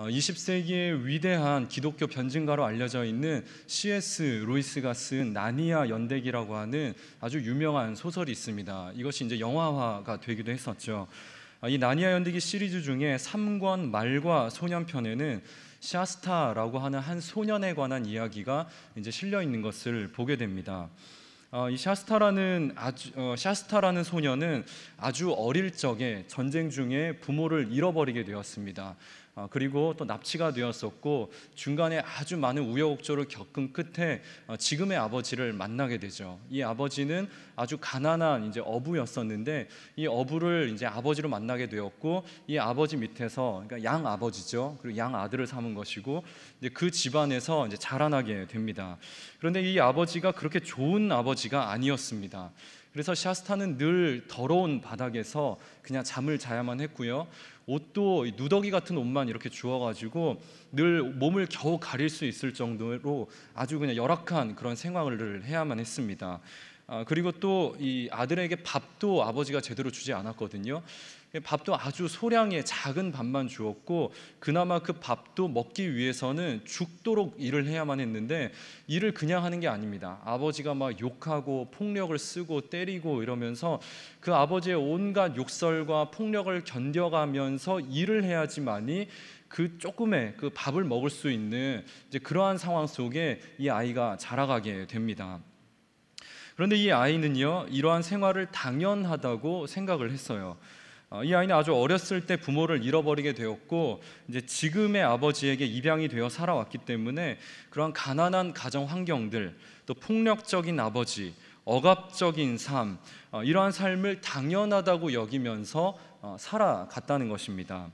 20세기의 위대한 기독교 변증가로 알려져 있는 C.S. 루이스가 쓴 나니아 연대기라고 하는 아주 유명한 소설이 있습니다. 이것이 이제 영화화가 되기도 했었죠. 이 나니아 연대기 시리즈 중에 3권 말과 소년편에는 샤스타라고 하는 한 소년에 관한 이야기가 이제 실려 있는 것을 보게 됩니다. 이 샤스타라는 소년은 아주 어릴 적에 전쟁 중에 부모를 잃어버리게 되었습니다. 그리고 또 납치가 되었었고 중간에 아주 많은 우여곡절을 겪은 끝에 지금의 아버지를 만나게 되죠. 이 아버지는 아주 가난한 이제 어부였었는데 이 어부를 이제 아버지로 만나게 되었고 이 아버지 밑에서 그러니까 양 아버지죠. 그리고 양 아들을 삼은 것이고 이제 그 집안에서 이제 자라나게 됩니다. 그런데 이 아버지가 그렇게 좋은 아버지가 아니었습니다. 그래서 샤스타는 늘 더러운 바닥에서 그냥 잠을 자야만 했고요. 옷도 누더기 같은 옷만 이렇게 주워가지고 늘 몸을 겨우 가릴 수 있을 정도로 아주 그냥 열악한 그런 생활을 해야만 했습니다. 그리고 또 이 아들에게 밥도 아버지가 제대로 주지 않았거든요. 밥도 아주 소량의 작은 밥만 주었고 그나마 그 밥도 먹기 위해서는 죽도록 일을 해야만 했는데 일을 그냥 하는 게 아닙니다. 아버지가 막 욕하고 폭력을 쓰고 때리고 이러면서 그 아버지의 온갖 욕설과 폭력을 견뎌가면서 일을 해야지만이 그 조금의 그 밥을 먹을 수 있는 이제 그러한 상황 속에 이 아이가 자라가게 됩니다. 그런데 이 아이는요, 이러한 생활을 당연하다고 생각을 했어요. 이 아이는 아주 어렸을 때 부모를 잃어버리게 되었고 이제 지금의 아버지에게 입양이 되어 살아왔기 때문에 그러한 가난한 가정 환경들, 또 폭력적인 아버지, 억압적인 삶, 이러한 삶을 당연하다고 여기면서 살아갔다는 것입니다.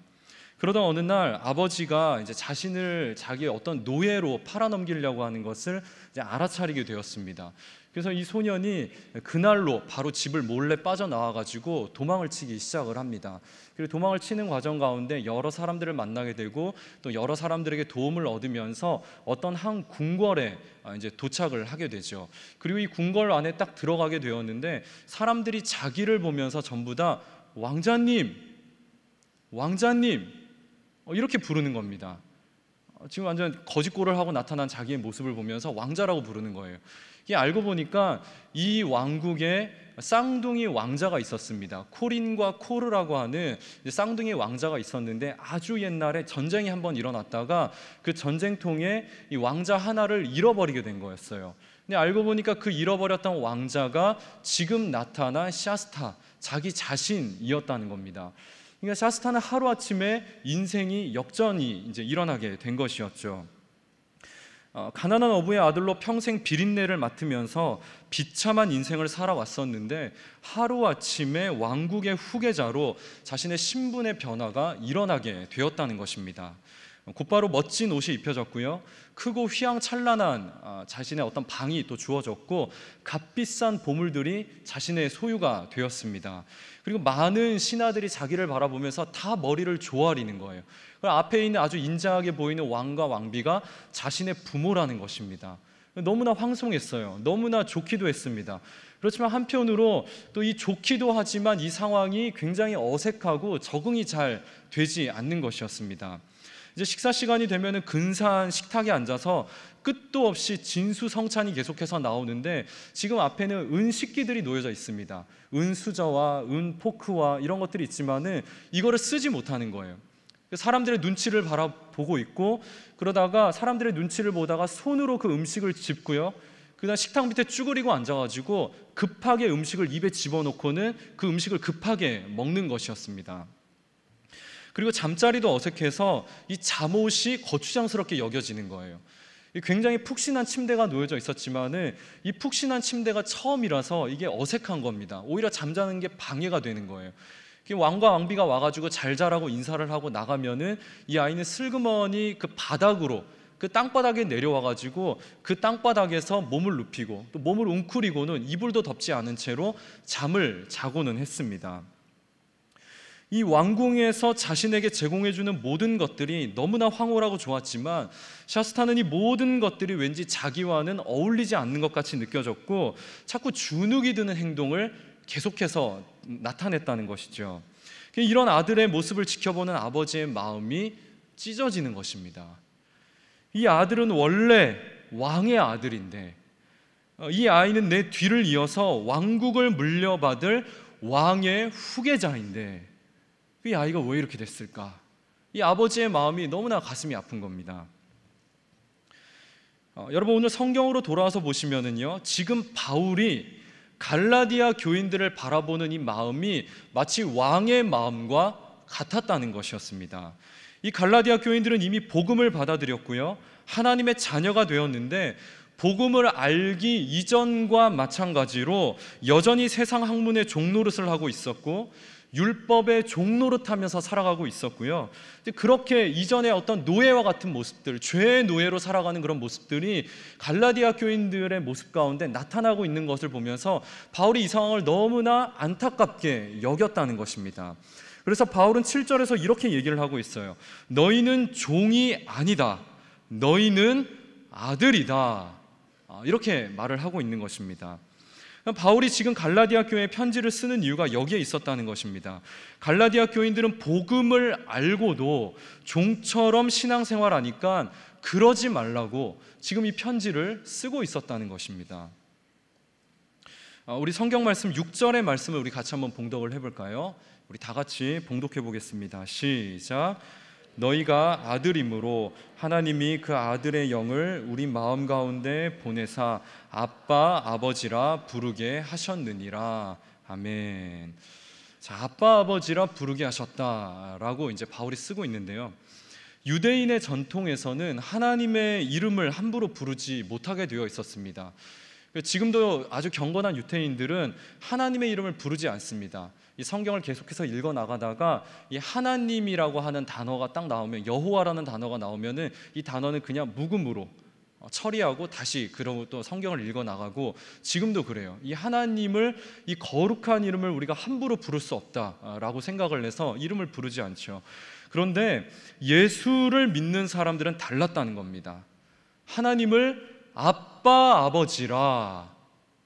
그러다 어느 날 아버지가 이제 자신을 자기의 어떤 노예로 팔아넘기려고 하는 것을 이제 알아차리게 되었습니다. 그래서 이 소년이 그날로 바로 집을 몰래 빠져나와가지고 도망을 치기 시작을 합니다. 그리고 도망을 치는 과정 가운데 여러 사람들을 만나게 되고 또 여러 사람들에게 도움을 얻으면서 어떤 한 궁궐에 이제 도착을 하게 되죠. 그리고 이 궁궐 안에 딱 들어가게 되었는데 사람들이 자기를 보면서 전부 다 왕자님, 왕자님 이렇게 부르는 겁니다. 지금 완전 거짓골을 하고 나타난 자기의 모습을 보면서 왕자라고 부르는 거예요. 이게 알고 보니까 이 왕국에 쌍둥이 왕자가 있었습니다. 코린과 코르라고 하는 쌍둥이 왕자가 있었는데 아주 옛날에 전쟁이 한번 일어났다가 그 전쟁통에 이 왕자 하나를 잃어버리게 된 거였어요. 근데 알고 보니까 그 잃어버렸던 왕자가 지금 나타난 샤스타, 자기 자신이었다는 겁니다. 그러니까 샤스타는 하루아침에 인생이 역전이 이제 일어나게 된 것이었죠. 가난한 어부의 아들로 평생 비린내를 맡으면서 비참한 인생을 살아왔었는데 하루아침에 왕국의 후계자로 자신의 신분의 변화가 일어나게 되었다는 것입니다. 곧바로 멋진 옷이 입혀졌고요, 크고 휘황찬란한 자신의 어떤 방이 또 주어졌고 값비싼 보물들이 자신의 소유가 되었습니다. 그리고 많은 신하들이 자기를 바라보면서 다 머리를 조아리는 거예요. 앞에 있는 아주 인자하게 보이는 왕과 왕비가 자신의 부모라는 것입니다. 너무나 황송했어요. 너무나 좋기도 했습니다. 그렇지만 한편으로 또 이 좋기도 하지만 이 상황이 굉장히 어색하고 적응이 잘 되지 않는 것이었습니다. 이제 식사 시간이 되면은 근사한 식탁에 앉아서 끝도 없이 진수성찬이 계속해서 나오는데 지금 앞에는 은식기들이 놓여져 있습니다. 은수저와 은포크와 이런 것들이 있지만은 이거를 쓰지 못하는 거예요. 사람들의 눈치를 바라보고 있고 그러다가 사람들의 눈치를 보다가 손으로 그 음식을 짚고요, 그다음 식탁 밑에 쭈그리고 앉아가지고 급하게 음식을 입에 집어넣고는 그 음식을 급하게 먹는 것이었습니다. 그리고 잠자리도 어색해서 이 잠옷이 거추장스럽게 여겨지는 거예요. 굉장히 푹신한 침대가 놓여져 있었지만은 이 푹신한 침대가 처음이라서 이게 어색한 겁니다. 오히려 잠자는 게 방해가 되는 거예요. 왕과 왕비가 와가지고 잘 자라고 인사를 하고 나가면은 이 아이는 슬그머니 그 바닥으로, 그 땅바닥에 내려와가지고 그 땅바닥에서 몸을 눕히고 또 몸을 웅크리고는 이불도 덮지 않은 채로 잠을 자고는 했습니다. 이 왕궁에서 자신에게 제공해주는 모든 것들이 너무나 황홀하고 좋았지만 샤스타는 이 모든 것들이 왠지 자기와는 어울리지 않는 것 같이 느껴졌고 자꾸 주눅이 드는 행동을 계속해서 나타냈다는 것이죠. 이런 아들의 모습을 지켜보는 아버지의 마음이 찢어지는 것입니다. 이 아들은 원래 왕의 아들인데 이 아이는 내 뒤를 이어서 왕국을 물려받을 왕의 후계자인데 이 아이가 왜 이렇게 됐을까? 이 아버지의 마음이 너무나 가슴이 아픈 겁니다. 여러분, 오늘 성경으로 돌아와서 보시면은요, 지금 바울이 갈라디아 교인들을 바라보는 이 마음이 마치 왕의 마음과 같았다는 것이었습니다. 이 갈라디아 교인들은 이미 복음을 받아들였고요, 하나님의 자녀가 되었는데 복음을 알기 이전과 마찬가지로 여전히 세상 학문의 종노릇을 하고 있었고 율법의 종노릇하면서 살아가고 있었고요. 그렇게 이전에 어떤 노예와 같은 모습들, 죄의 노예로 살아가는 그런 모습들이 갈라디아 교인들의 모습 가운데 나타나고 있는 것을 보면서 바울이 이 상황을 너무나 안타깝게 여겼다는 것입니다. 그래서 바울은 7절에서 이렇게 얘기를 하고 있어요. 너희는 종이 아니다. 너희는 아들이다. 이렇게 말을 하고 있는 것입니다. 바울이 지금 갈라디아 교회에 편지를 쓰는 이유가 여기에 있었다는 것입니다. 갈라디아 교인들은 복음을 알고도 종처럼 신앙생활하니까 그러지 말라고 지금 이 편지를 쓰고 있었다는 것입니다. 우리 성경 말씀 6절의 말씀을 우리 같이 한번 봉독을 해볼까요? 우리 다 같이 봉독해 보겠습니다. 시작. 너희가 아들이므로 하나님이 그 아들의 영을 우리 마음 가운데 보내사 아빠 아버지라 부르게 하셨느니라. 아멘. 자, 아빠 아버지라 부르게 하셨다라고 이제 바울이 쓰고 있는데요, 유대인의 전통에서는 하나님의 이름을 함부로 부르지 못하게 되어 있었습니다. 지금도 아주 경건한 유대인들은 하나님의 이름을 부르지 않습니다. 이 성경을 계속해서 읽어 나가다가 이 하나님이라고 하는 단어가 딱 나오면, 여호와라는 단어가 나오면은 이 단어는 그냥 묵음으로 처리하고 다시 그러고 또 성경을 읽어 나가고, 지금도 그래요. 이 하나님을, 이 거룩한 이름을 우리가 함부로 부를 수 없다라고 생각을 해서 이름을 부르지 않죠. 그런데 예수를 믿는 사람들은 달랐다는 겁니다. 하나님을 아빠 아버지라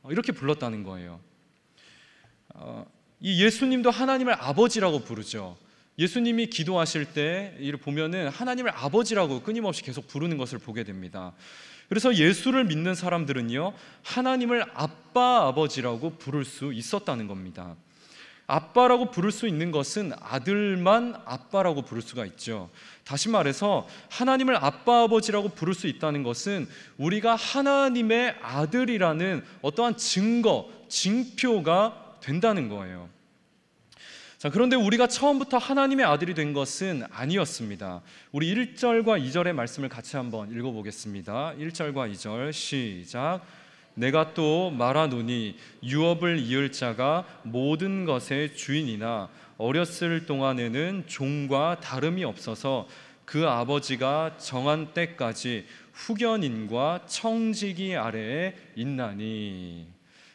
이렇게 불렀다는 거예요. 이 예수님도 하나님을 아버지라고 부르죠. 예수님이 기도하실 때 이를 보면은 하나님을 아버지라고 끊임없이 계속 부르는 것을 보게 됩니다. 그래서 예수를 믿는 사람들은요, 하나님을 아빠 아버지라고 부를 수 있었다는 겁니다. 아빠라고 부를 수 있는 것은 아들만 아빠라고 부를 수가 있죠. 다시 말해서 하나님을 아빠 아버지라고 부를 수 있다는 것은 우리가 하나님의 아들이라는 어떠한 증거, 징표가 된다는 거예요. 자, 그런데 우리가 처음부터 하나님의 아들이 된 것은 아니었습니다. 우리 1절과 2절의 말씀을 같이 한번 읽어보겠습니다. 1절과 2절 시작. 내가 또 말하노니 유업을 이을 자가 모든 것의 주인이나 어렸을 동안에는 종과 다름이 없어서 그 아버지가 정한 때까지 후견인과 청지기 아래에 있나니.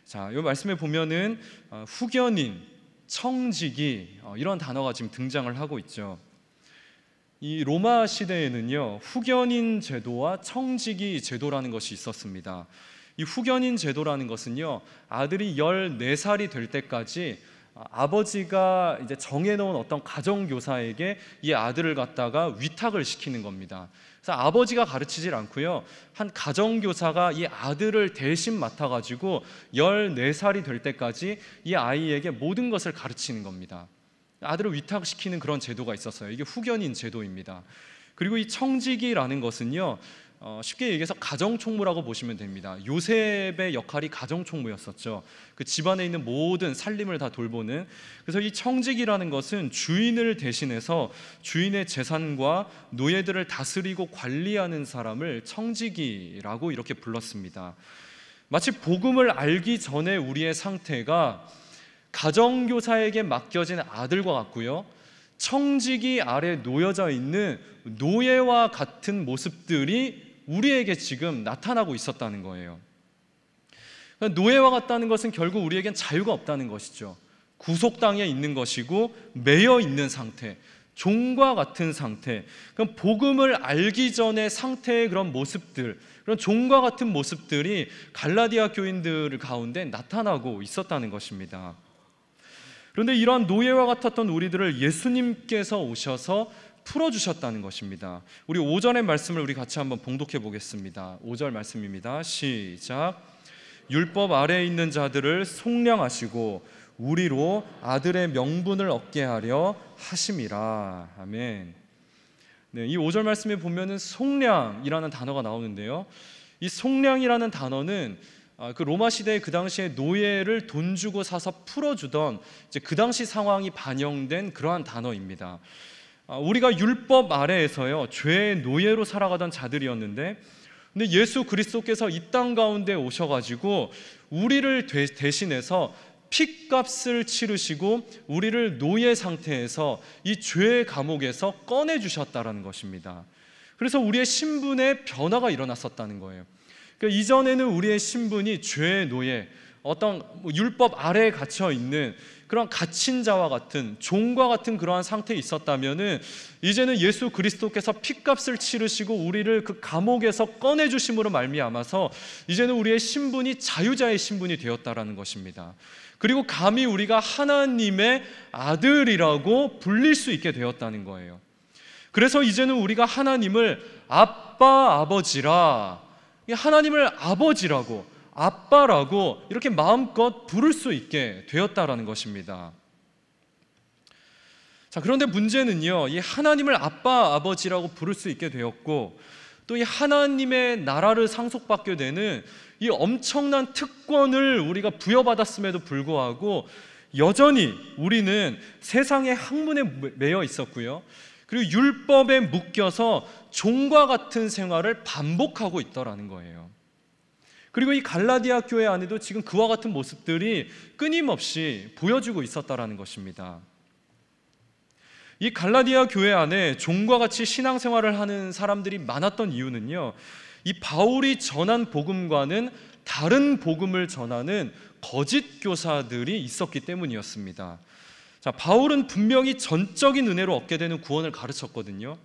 자, 이 말씀에 보면은 후견인, 청지기 이런 단어가 지금 등장을 하고 있죠. 이 로마 시대에는요, 후견인 제도와 청지기 제도라는 것이 있었습니다. 이 후견인 제도라는 것은요, 아들이 14살이 될 때까지 아버지가 이제 정해놓은 어떤 가정교사에게 이 아들을 갖다가 위탁을 시키는 겁니다. 그래서 아버지가 가르치질 않고요, 한 가정교사가 이 아들을 대신 맡아가지고 14살이 될 때까지 이 아이에게 모든 것을 가르치는 겁니다. 아들을 위탁시키는 그런 제도가 있었어요. 이게 후견인 제도입니다. 그리고 이 청지기라는 것은요, 쉽게 얘기해서 가정총무라고 보시면 됩니다. 요셉의 역할이 가정총무였었죠. 그 집안에 있는 모든 살림을 다 돌보는. 그래서 이 청직이라는 것은 주인을 대신해서 주인의 재산과 노예들을 다스리고 관리하는 사람을 청지기라고 이렇게 불렀습니다. 마치 복음을 알기 전에 우리의 상태가 가정교사에게 맡겨진 아들과 같고요, 청지기 아래 놓여져 있는 노예와 같은 모습들이 우리에게 지금 나타나고 있었다는 거예요. 노예와 같다는 것은 결국 우리에겐 자유가 없다는 것이죠. 구속당해 있는 것이고 매여 있는 상태, 종과 같은 상태. 그럼 복음을 알기 전의 상태의 그런 모습들, 그런 종과 같은 모습들이 갈라디아 교인들 가운데 나타나고 있었다는 것입니다. 그런데 이러한 노예와 같았던 우리들을 예수님께서 오셔서 풀어주셨다는 것입니다. 우리 5절의 말씀을 우리 같이 한번 봉독해 보겠습니다. 5절 말씀입니다. 시작. 율법 아래에 있는 자들을 속량하시고 우리로 아들의 명분을 얻게 하려 하심이라. 아멘. 네, 이 5절 말씀에 보면은 속량이라는 단어가 나오는데요. 이 속량이라는 단어는 그 로마 시대의 그 당시에 노예를 돈 주고 사서 풀어주던 이제 그 당시 상황이 반영된 그러한 단어입니다. 우리가 율법 아래에서요 죄의 노예로 살아가던 자들이었는데, 근데 예수 그리스도께서 이 땅 가운데 오셔가지고 우리를 대신해서 핏값을 치르시고 우리를 노예 상태에서 이 죄의 감옥에서 꺼내주셨다라는 것입니다. 그래서 우리의 신분의 변화가 일어났었다는 거예요. 그러니까 이전에는 우리의 신분이 죄의 노예, 어떤 율법 아래에 갇혀 있는 그런 갇힌 자와 같은, 종과 같은 그러한 상태에 있었다면은, 이제는 예수 그리스도께서 핏값을 치르시고 우리를 그 감옥에서 꺼내주심으로 말미암아서 이제는 우리의 신분이 자유자의 신분이 되었다라는 것입니다. 그리고 감히 우리가 하나님의 아들이라고 불릴 수 있게 되었다는 거예요. 그래서 이제는 우리가 하나님을 아빠, 아버지라, 하나님을 아버지라고, 아빠라고 이렇게 마음껏 부를 수 있게 되었다라는 것입니다. 자, 그런데 문제는요, 이 하나님을 아빠, 아버지라고 부를 수 있게 되었고, 또 이 하나님의 나라를 상속받게 되는 이 엄청난 특권을 우리가 부여받았음에도 불구하고 여전히 우리는 세상의 학문에 매여 있었고요, 그리고 율법에 묶여서 종과 같은 생활을 반복하고 있더라는 거예요. 그리고 이 갈라디아 교회 안에도 지금 그와 같은 모습들이 끊임없이 보여주고 있었다라는 것입니다. 이 갈라디아 교회 안에 종과 같이 신앙생활을 하는 사람들이 많았던 이유는요, 이 바울이 전한 복음과는 다른 복음을 전하는 거짓 교사들이 있었기 때문이었습니다. 자, 바울은 분명히 전적인 은혜로 얻게 되는 구원을 가르쳤거든요.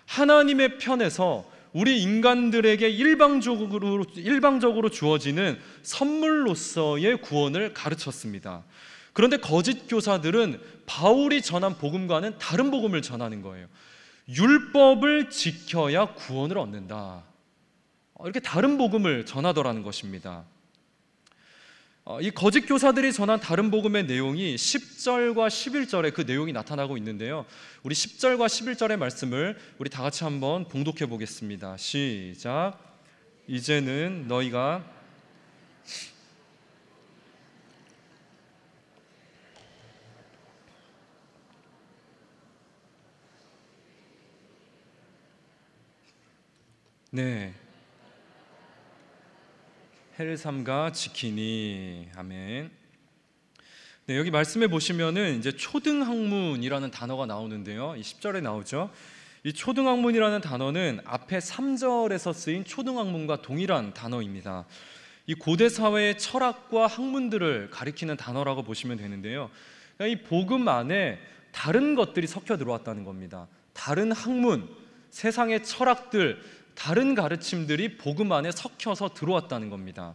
하나님의 편에서 우리 인간들에게 일방적으로 주어지는 선물로서의 구원을 가르쳤습니다. 그런데 거짓 교사들은 바울이 전한 복음과는 다른 복음을 전하는 거예요. 율법을 지켜야 구원을 얻는다, 이렇게 다른 복음을 전하더라는 것입니다. 이 거짓 교사들이 전한 다른 복음의 내용이 10절과 11절에 그 내용이 나타나고 있는데요, 우리 10절과 11절의 말씀을 우리 다 같이 한번 봉독해 보겠습니다. 시작. 이제는 너희가 네, 해를 삼가 지키니. 아멘. 네, 여기 말씀해 보시면은 이제 초등학문이라는 단어가 나오는데요, 이 10절에 나오죠. 이 초등학문이라는 단어는 앞에 3절에서 쓰인 초등학문과 동일한 단어입니다. 이 고대 사회의 철학과 학문들을 가리키는 단어라고 보시면 되는데요, 그러니까 이 복음 안에 다른 것들이 섞여 들어왔다는 겁니다. 다른 학문, 세상의 철학들, 다른 가르침들이 복음 안에 섞여서 들어왔다는 겁니다.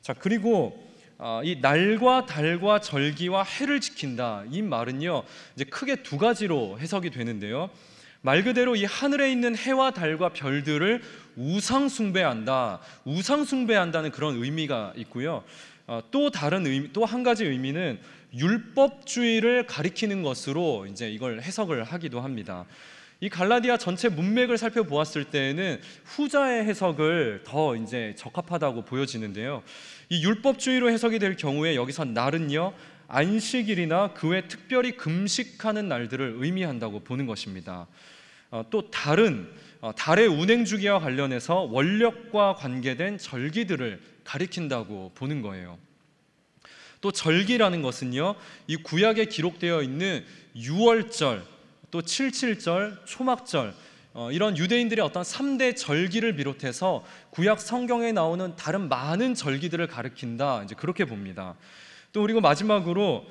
자, 그리고 이 날과 달과 절기와 해를 지킨다, 이 말은요 이제 크게 두 가지로 해석이 되는데요, 말 그대로 이 하늘에 있는 해와 달과 별들을 우상 숭배한다는 그런 의미가 있고요, 또 다른 의미, 또 한 가지 의미는 율법주의를 가리키는 것으로 이제 이걸 해석을 하기도 합니다. 이 갈라디아 전체 문맥을 살펴보았을 때에는 후자의 해석을 더 이제 적합하다고 보여지는데요, 이 율법주의로 해석이 될 경우에 여기서 날은요 안식일이나 그 외 특별히 금식하는 날들을 의미한다고 보는 것입니다. 또 달은 달의 운행 주기와 관련해서 원력과 관계된 절기들을 가리킨다고 보는 거예요. 또 절기라는 것은요, 이 구약에 기록되어 있는 유월절, 또 칠칠절, 초막절, 이런 유대인들의 어떤 3대 절기를 비롯해서 구약 성경에 나오는 다른 많은 절기들을 가리킨다, 이제 그렇게 봅니다. 또 그리고 마지막으로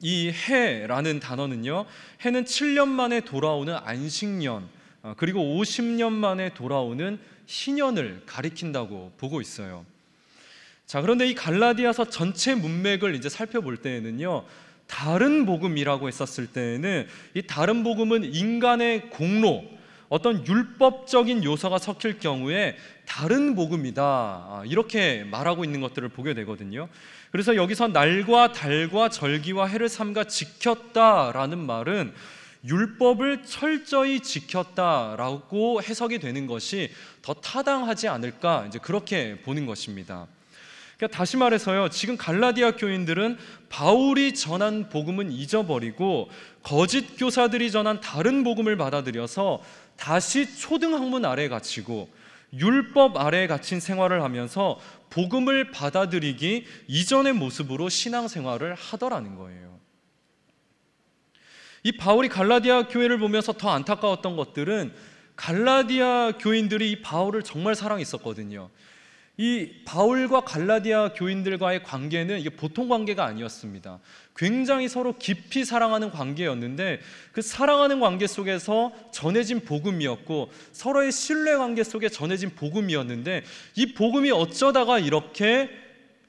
이 해라는 단어는요, 해는 7년 만에 돌아오는 안식년, 그리고 50년 만에 돌아오는 희년을 가리킨다고 보고 있어요. 자, 그런데 이 갈라디아서 전체 문맥을 이제 살펴볼 때에는요, 다른 복음이라고 했었을 때에는 이 다른 복음은 인간의 공로, 어떤 율법적인 요소가 섞일 경우에 다른 복음이다, 이렇게 말하고 있는 것들을 보게 되거든요. 그래서 여기서 날과 달과 절기와 해를 삼가 지켰다라는 말은 율법을 철저히 지켰다라고 해석이 되는 것이 더 타당하지 않을까, 이제 그렇게 보는 것입니다. 그러니까 다시 말해서요, 지금 갈라디아 교인들은 바울이 전한 복음은 잊어버리고 거짓 교사들이 전한 다른 복음을 받아들여서 다시 초등학문 아래에 갇히고 율법 아래에 갇힌 생활을 하면서 복음을 받아들이기 이전의 모습으로 신앙생활을 하더라는 거예요. 이 바울이 갈라디아 교회를 보면서 더 안타까웠던 것들은 갈라디아 교인들이 이 바울을 정말 사랑했었거든요. 이 바울과 갈라디아 교인들과의 관계는 이게 보통 관계가 아니었습니다. 굉장히 서로 깊이 사랑하는 관계였는데 그 사랑하는 관계 속에서 전해진 복음이었고 서로의 신뢰 관계 속에 전해진 복음이었는데 이 복음이 어쩌다가 이렇게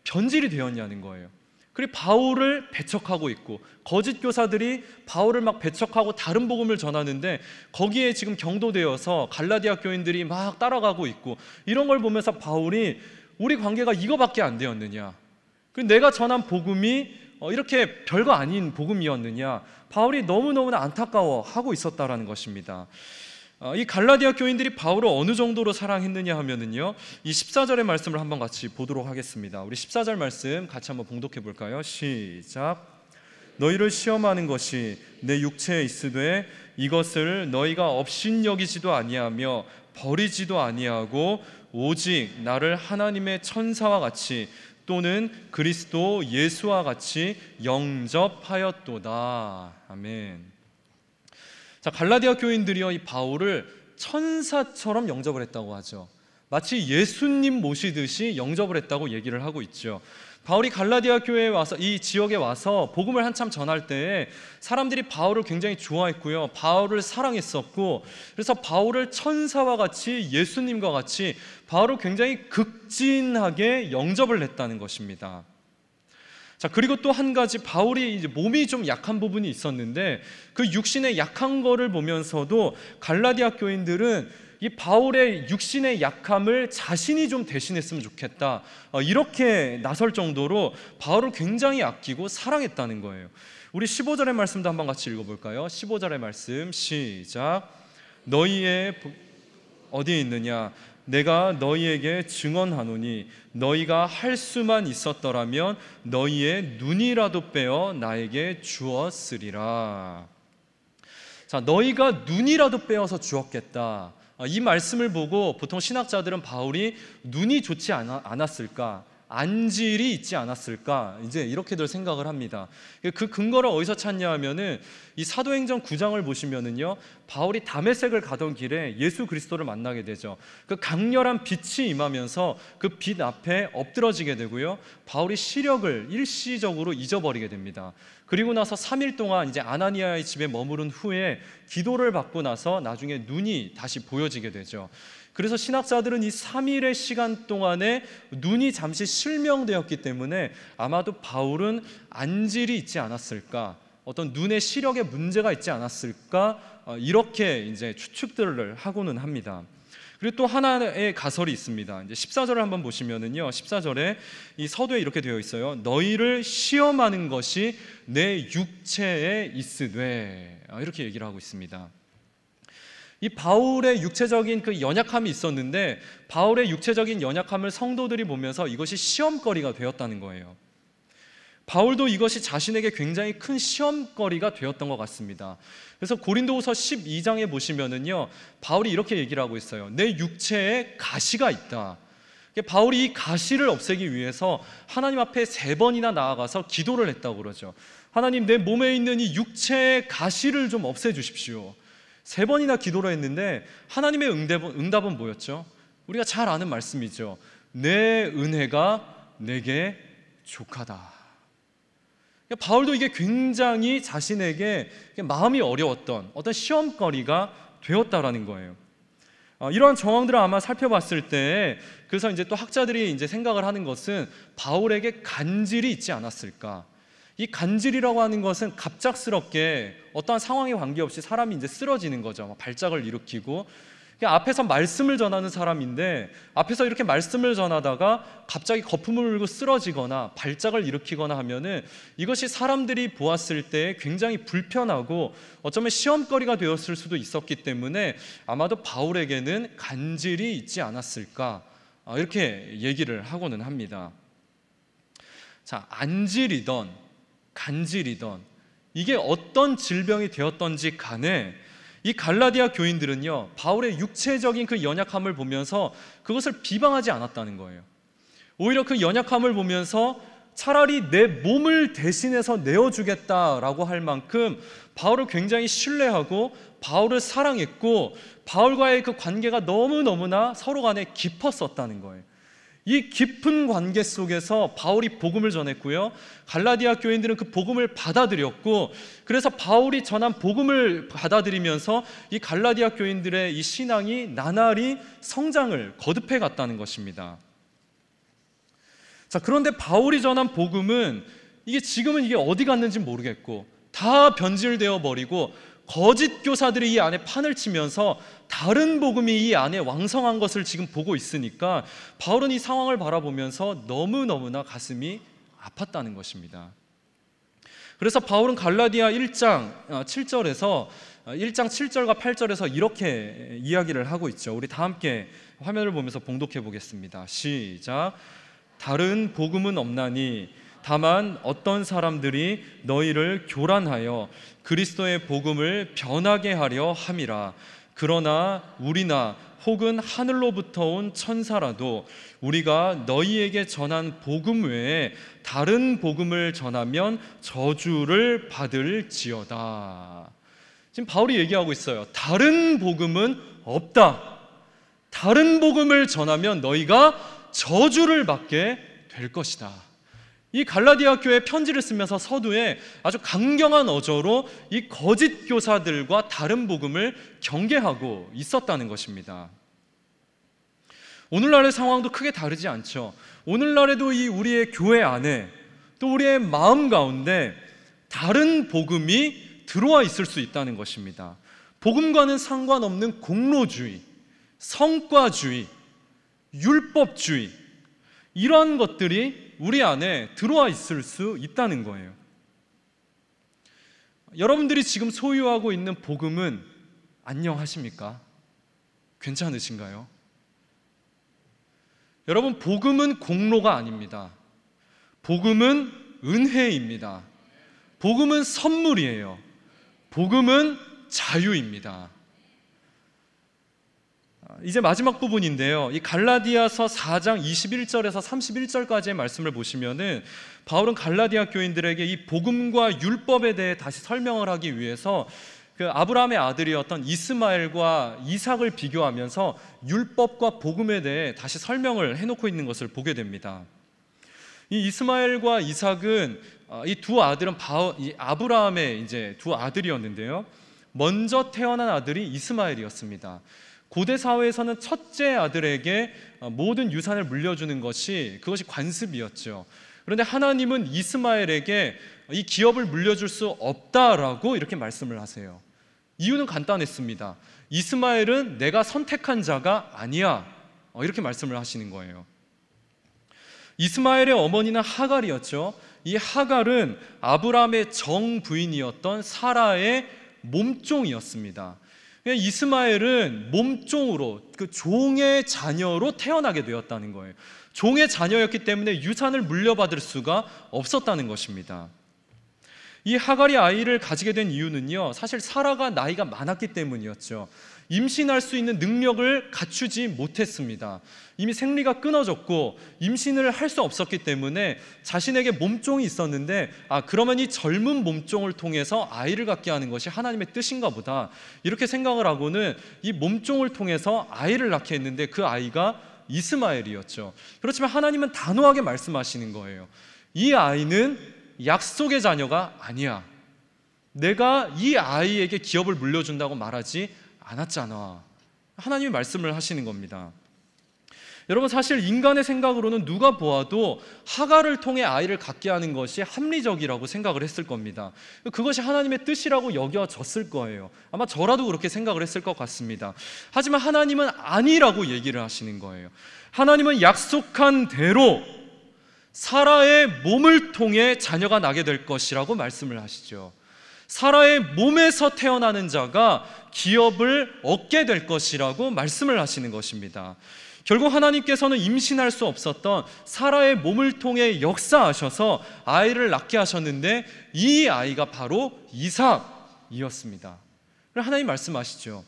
변질이 되었냐는 거예요. 그리고 바울을 배척하고 있고 거짓 교사들이 바울을 막 배척하고 다른 복음을 전하는데 거기에 지금 경도되어서 갈라디아 교인들이 막 따라가고 있고 이런 걸 보면서 바울이 우리 관계가 이거밖에 안 되었느냐, 그리고 내가 전한 복음이 이렇게 별거 아닌 복음이었느냐, 바울이 너무너무나 안타까워하고 있었다라는 것입니다. 이 갈라디아 교인들이 바울을 어느 정도로 사랑했느냐 하면은요, 이 14절의 말씀을 한번 같이 보도록 하겠습니다. 우리 14절 말씀 같이 한번 봉독해 볼까요? 시작. 너희를 시험하는 것이 내 육체에 있으되 이것을 너희가 업신여기지도 아니하며 버리지도 아니하고 오직 나를 하나님의 천사와 같이 또는 그리스도 예수와 같이 영접하였도다. 아멘. 자, 갈라디아 교인들이요, 이 바울을 천사처럼 영접을 했다고 하죠. 마치 예수님 모시듯이 영접을 했다고 얘기를 하고 있죠. 바울이 갈라디아 교회에 와서, 이 지역에 와서 복음을 한참 전할 때에 사람들이 바울을 굉장히 좋아했고요, 바울을 사랑했었고, 그래서 바울을 천사와 같이, 예수님과 같이 바울을 굉장히 극진하게 영접을 했다는 것입니다. 자, 그리고 또 한 가지, 바울이 이제 몸이 좀 약한 부분이 있었는데 그 육신의 약한 거를 보면서도 갈라디아 교인들은 이 바울의 육신의 약함을 자신이 좀 대신했으면 좋겠다, 이렇게 나설 정도로 바울을 굉장히 아끼고 사랑했다는 거예요. 우리 15절의 말씀도 한번 같이 읽어볼까요? 15절의 말씀 시작. 너희의 어디에 있느냐? 내가 너희에게 증언하노니 너희가 할 수만 있었더라면 너희의 눈이라도 빼어 나에게 주었으리라. 자, 너희가 눈이라도 빼어서 주었겠다. 이 말씀을 보고 보통 신학자들은 바울이 눈이 좋지 않았을까, 안질이 있지 않았을까, 이제 이렇게들 생각을 합니다. 그 근거를 어디서 찾냐 하면은 이 사도행전 9장을 보시면은요, 바울이 다메섹을 가던 길에 예수 그리스도를 만나게 되죠. 그 강렬한 빛이 임하면서 그 빛 앞에 엎드러지게 되고요, 바울이 시력을 일시적으로 잊어버리게 됩니다. 그리고 나서 3일 동안 이제 아나니아의 집에 머무른 후에 기도를 받고 나서 나중에 눈이 다시 보여지게 되죠. 그래서 신학자들은 이 3일의 시간 동안에 눈이 잠시 실명되었기 때문에 아마도 바울은 안질이 있지 않았을까, 어떤 눈의 시력에 문제가 있지 않았을까, 이렇게 이제 추측들을 하고는 합니다. 그리고 또 하나의 가설이 있습니다. 이제 14절을 한번 보시면은요, 14절에 이 서두에 이렇게 되어 있어요. 너희를 시험하는 것이 내 육체에 있으되, 이렇게 얘기를 하고 있습니다. 이 바울의 육체적인 그 연약함이 있었는데 바울의 육체적인 연약함을 성도들이 보면서 이것이 시험거리가 되었다는 거예요. 바울도 이것이 자신에게 굉장히 큰 시험거리가 되었던 것 같습니다. 그래서 고린도후서 12장에 보시면은요, 바울이 이렇게 얘기를 하고 있어요. 내 육체에 가시가 있다. 바울이 이 가시를 없애기 위해서 하나님 앞에 3번이나 나아가서 기도를 했다고 그러죠. 하나님, 내 몸에 있는 이 육체의 가시를 좀 없애주십시오. 3번이나 기도를 했는데 하나님의 응답은 뭐였죠? 우리가 잘 아는 말씀이죠. 내 은혜가 내게 족하다. 바울도 이게 굉장히 자신에게 마음이 어려웠던 어떤 시험거리가 되었다라는 거예요. 이러한 정황들을 아마 살펴봤을 때, 그래서 이제 또 학자들이 이제 생각을 하는 것은 바울에게 간질이 있지 않았을까. 이 간질이라고 하는 것은 갑작스럽게 어떠한 상황에 관계없이 사람이 이제 쓰러지는 거죠. 발작을 일으키고, 앞에서 말씀을 전하는 사람인데 앞에서 이렇게 말씀을 전하다가 갑자기 거품을 물고 쓰러지거나 발작을 일으키거나 하면은 이것이 사람들이 보았을 때 굉장히 불편하고 어쩌면 시험거리가 되었을 수도 있었기 때문에 아마도 바울에게는 간질이 있지 않았을까, 이렇게 얘기를 하고는 합니다. 자, 안질이던 간질이던 이게 어떤 질병이 되었던지 간에 이 갈라디아 교인들은요, 바울의 육체적인 그 연약함을 보면서 그것을 비방하지 않았다는 거예요. 오히려 그 연약함을 보면서 차라리 내 몸을 대신해서 내어주겠다라고 할 만큼 바울을 굉장히 신뢰하고 바울을 사랑했고, 바울과의 그 관계가 너무너무나 서로 간에 깊었었다는 거예요. 이 깊은 관계 속에서 바울이 복음을 전했고요, 갈라디아 교인들은 그 복음을 받아들였고, 그래서 바울이 전한 복음을 받아들이면서 이 갈라디아 교인들의 이 신앙이 나날이 성장을 거듭해 갔다는 것입니다. 자, 그런데 바울이 전한 복음은 지금은 이게 어디 갔는지 모르겠고 다 변질되어 버리고 거짓 교사들이 이 안에 판을 치면서 다른 복음이 이 안에 왕성한 것을 지금 보고 있으니까 바울은 이 상황을 바라보면서 너무너무나 가슴이 아팠다는 것입니다. 그래서 바울은 갈라디아 1장 7절에서 1장 7절과 8절에서 이렇게 이야기를 하고 있죠. 우리 다 함께 화면을 보면서 봉독해 보겠습니다. 시작. 다른 복음은 없나니 다만 어떤 사람들이 너희를 교란하여 그리스도의 복음을 변하게 하려 함이라. 그러나 우리나 혹은 하늘로부터 온 천사라도 우리가 너희에게 전한 복음 외에 다른 복음을 전하면 저주를 받을지어다. 지금 바울이 얘기하고 있어요. 다른 복음은 없다. 다른 복음을 전하면 너희가 저주를 받게 될 것이다. 이 갈라디아 교회 편지를 쓰면서 서두에 아주 강경한 어조로 이 거짓 교사들과 다른 복음을 경계하고 있었다는 것입니다. 오늘날의 상황도 크게 다르지 않죠. 오늘날에도 이 우리의 교회 안에 또 우리의 마음 가운데 다른 복음이 들어와 있을 수 있다는 것입니다. 복음과는 상관없는 공로주의, 성과주의, 율법주의, 이러한 것들이 우리 안에 들어와 있을 수 있다는 거예요. 여러분들이 지금 소유하고 있는 복음은 안녕하십니까? 괜찮으신가요? 여러분, 복음은 공로가 아닙니다. 복음은 은혜입니다. 복음은 선물이에요. 복음은 자유입니다. 이제 마지막 부분인데요, 이 갈라디아서 4장 21절에서 31절까지의 말씀을 보시면은 바울은 갈라디아 교인들에게 이 복음과 율법에 대해 다시 설명을 하기 위해서 그 아브라함의 아들이었던 이스마엘과 이삭을 비교하면서 율법과 복음에 대해 다시 설명을 해놓고 있는 것을 보게 됩니다. 이 이스마엘과 이삭은 이 두 아들은 아브라함의 이제 두 아들이었는데요, 먼저 태어난 아들이 이스마엘이었습니다. 고대 사회에서는 첫째 아들에게 모든 유산을 물려주는 그것이 관습이었죠. 그런데 하나님은 이스마엘에게 이 기업을 물려줄 수 없다라고 이렇게 말씀을 하세요. 이유는 간단했습니다. 이스마엘은 내가 선택한 자가 아니야, 이렇게 말씀을 하시는 거예요. 이스마엘의 어머니는 하갈이었죠. 이 하갈은 아브라함의 정부인이었던 사라의 몸종이었습니다. 이스마엘은 몸종으로, 그 종의 자녀로 태어나게 되었다는 거예요. 종의 자녀였기 때문에 유산을 물려받을 수가 없었다는 것입니다. 이 하갈이 아이를 가지게 된 이유는요, 사실 사라가 나이가 많았기 때문이었죠. 임신할 수 있는 능력을 갖추지 못했습니다. 이미 생리가 끊어졌고 임신을 할 수 없었기 때문에 자신에게 몸종이 있었는데, 그러면 이 젊은 몸종을 통해서 아이를 갖게 하는 것이 하나님의 뜻인가 보다, 이렇게 생각을 하고는 이 몸종을 통해서 아이를 낳게 했는데 그 아이가 이스마엘이었죠. 그렇지만 하나님은 단호하게 말씀하시는 거예요. 이 아이는 약속의 자녀가 아니야. 내가 이 아이에게 기업을 물려준다고 말하지 않았잖아. 하나님이 말씀을 하시는 겁니다. 여러분, 사실 인간의 생각으로는 누가 보아도 하갈을 통해 아이를 갖게 하는 것이 합리적이라고 생각을 했을 겁니다. 그것이 하나님의 뜻이라고 여겨졌을 거예요. 아마 저라도 그렇게 생각을 했을 것 같습니다. 하지만 하나님은 아니라고 얘기를 하시는 거예요. 하나님은 약속한 대로 사라의 몸을 통해 자녀가 나게 될 것이라고 말씀을 하시죠. 사라의 몸에서 태어나는 자가 기업을 얻게 될 것이라고 말씀을 하시는 것입니다. 결국 하나님께서는 임신할 수 없었던 사라의 몸을 통해 역사하셔서 아이를 낳게 하셨는데, 이 아이가 바로 이삭이었습니다. 하나님 말씀하시죠.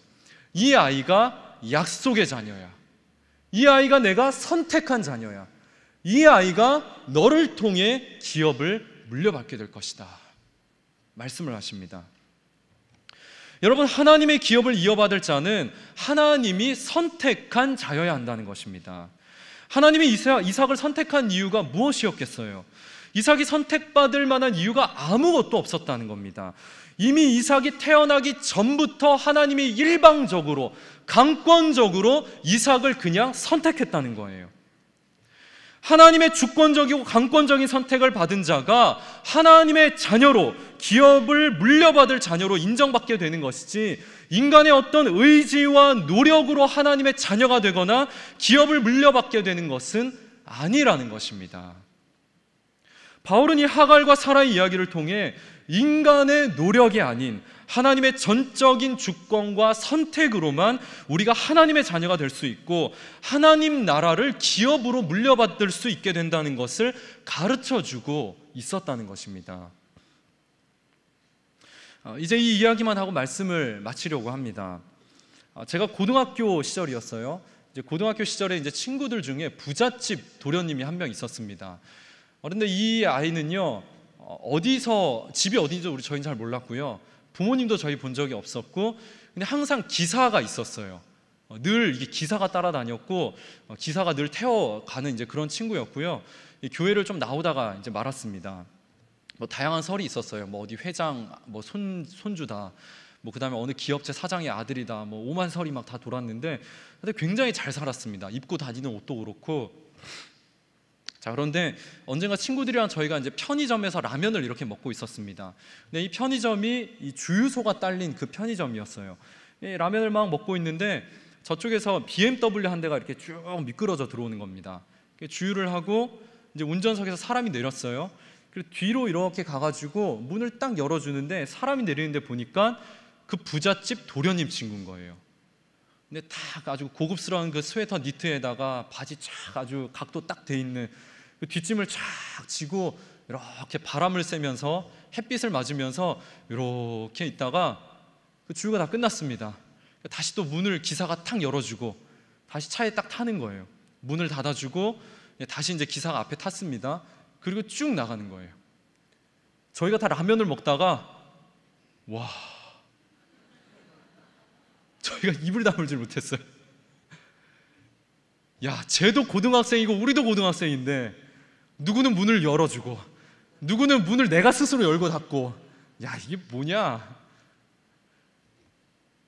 이 아이가 약속의 자녀야. 이 아이가 내가 선택한 자녀야. 이 아이가 너를 통해 기업을 물려받게 될 것이다, 말씀을 하십니다. 여러분, 하나님의 기업을 이어받을 자는 하나님이 선택한 자여야 한다는 것입니다. 하나님이 이삭을 선택한 이유가 무엇이었겠어요? 이삭이 선택받을 만한 이유가 아무것도 없었다는 겁니다. 이미 이삭이 태어나기 전부터 하나님이 일방적으로, 강권적으로 이삭을 그냥 선택했다는 거예요. 하나님의 주권적이고 강권적인 선택을 받은 자가 하나님의 자녀로, 기업을 물려받을 자녀로 인정받게 되는 것이지, 인간의 어떤 의지와 노력으로 하나님의 자녀가 되거나 기업을 물려받게 되는 것은 아니라는 것입니다. 바울은 이 하갈과 사라의 이야기를 통해 인간의 노력이 아닌 하나님의 전적인 주권과 선택으로만 우리가 하나님의 자녀가 될 수 있고 하나님 나라를 기업으로 물려받을 수 있게 된다는 것을 가르쳐주고 있었다는 것입니다. 이제 이 이야기만 하고 말씀을 마치려고 합니다. 제가 고등학교 시절이었어요. 이제 고등학교 시절에 이제 친구들 중에 부잣집 도련님이 한 명 있었습니다. 그런데 이 아이는요, 집이 어딘지 저희는 잘 몰랐고요. 부모님도 저희 본 적이 없었고, 근데 항상 기사가 있었어요. 늘 이게 기사가 따라다녔고, 기사가 늘 태워가는 이제 그런 친구였고요. 교회를 좀 나오다가 이제 말았습니다. 다양한 설이 있었어요. 어디 회장, 손주다, 그다음에 어느 기업체 사장의 아들이다, 오만 설이 막 다 돌았는데, 근데 굉장히 잘 살았습니다. 입고 다니는 옷도 그렇고. 자, 그런데 언젠가 친구들이랑 저희가 이제 편의점에서 라면을 이렇게 먹고 있었습니다. 근데 이 편의점이 이 주유소가 딸린 그 편의점이었어요. 이 라면을 막 먹고 있는데 저쪽에서 BMW 한 대가 이렇게 쭉 미끄러져 들어오는 겁니다. 주유를 하고 이제 운전석에서 사람이 내렸어요. 그리고 뒤로 이렇게 가가지고 문을 딱 열어주는데 사람이 내리는데 보니까 그 부잣집 도련님 친구인 거예요. 근데 딱 아주 고급스러운 그 스웨터 니트에다가 바지 쫙 아주 각도 딱 돼 있는 그 뒷짐을 쫙 지고 이렇게 바람을 쐬면서 햇빛을 맞으면서 이렇게 있다가 그 주유가 다 끝났습니다. 다시 또 문을 기사가 탁 열어주고 다시 차에 딱 타는 거예요. 문을 닫아주고 다시 이제 기사가 앞에 탔습니다. 그리고 쭉 나가는 거예요. 저희가 다 라면을 먹다가 와, 저희가 입을 다물지 못했어요. 야, 쟤도 고등학생이고 우리도 고등학생인데 누구는 문을 열어주고 누구는 문을 내가 스스로 열고 닫고, 야, 이게 뭐냐.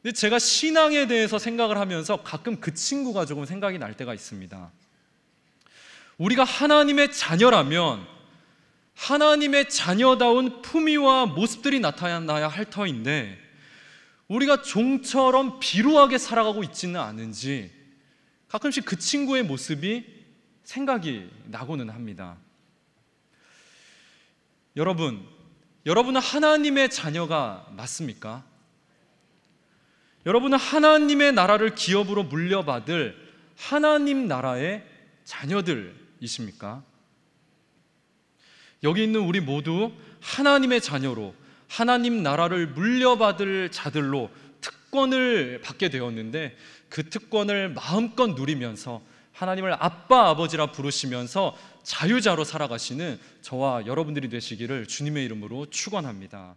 근데 제가 신앙에 대해서 생각을 하면서 가끔 그 친구가 조금 생각이 날 때가 있습니다. 우리가 하나님의 자녀라면 하나님의 자녀다운 품위와 모습들이 나타나야 할 터인데 우리가 종처럼 비루하게 살아가고 있지는 않은지 가끔씩 그 친구의 모습이 생각이 나고는 합니다. 여러분은 하나님의 자녀가 맞습니까? 여러분은 하나님의 나라를 기업으로 물려받을 하나님 나라의 자녀들이십니까? 여기 있는 우리 모두 하나님의 자녀로 하나님 나라를 물려받을 자들로 특권을 받게 되었는데 그 특권을 마음껏 누리면서 하나님을 아빠, 아버지라 부르시면서 자유자로 살아가시는 저와 여러분들이 되시기를 주님의 이름으로 축원합니다.